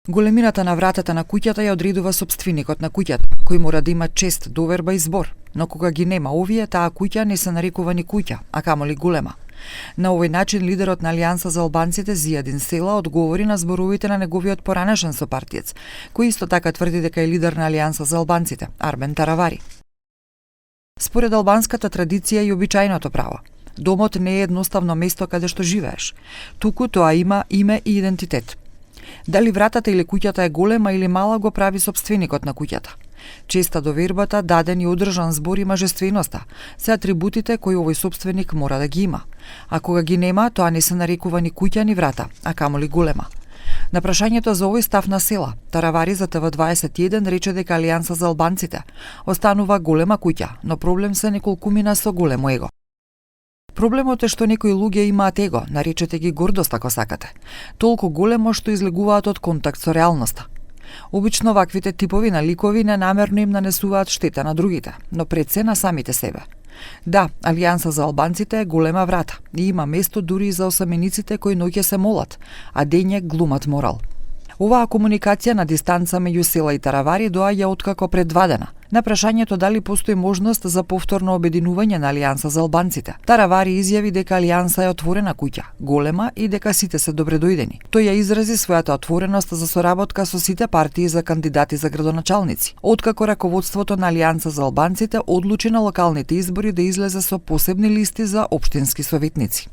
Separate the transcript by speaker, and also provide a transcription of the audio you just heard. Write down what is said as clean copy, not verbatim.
Speaker 1: Големината на вратата на куќата ја одредува сопственикот на куќата, кој мора да има чест, доверба и збор. Но кога ги нема овие, таа куќа не се нарекува ни куќа, а камоли голема. На овој начин лидерот на Алијанса за албанците Зијадин Села одговори на зборовите на неговиот поранешен сопартиец, кој исто така тврди дека е лидер на Алијанса за албанците, Арбен Таравари. Според албанската традиција и обичајното право, домот не е едноставно место каде што живееш, туку тоа има име и идентитет. Дали вратата или куќата е голема или мала го прави сопственикот на куќата. Честа довербата, даден и одржан збор и мажественоста се атрибутите кои овој сопственик мора да ги има. А кога ги нема, тоа не се нарекува ни куќа ни врата, а камоли голема. На прашањето за овој став на Села, Таравари за ТВ21 рече дека Алијанса за албанците останува голема куќа, но проблем се неколкумина со големо его. Проблемот е што некои луѓе имаат его, наречете ги гордост ако сакате, толку големо што излегуваат од контакт со реалноста. Обично ваквите типови на ликови ненамерно им нанесуваат штета на другите, но пред се на самите себе. Да, Алијанса за албанците е голема врата и има место дури и за осамениците кои ноќе се молат, а дење глумат морал. Оваа комуникација на дистанца меѓу Села и Таравари доаѓа откако пред 2 дена. На прашањето дали постои можност за повторно обединување на Алијанса за албанците, Таравари изјави дека Алијанса е отворена куќа, голема и дека сите се добредојдени. Тој ја изрази својата отвореност за соработка со сите партии за кандидати за градоначалници, откако раководството на Алијанса за албанците одлучи на локалните избори да излезе со посебни листи за општински советници.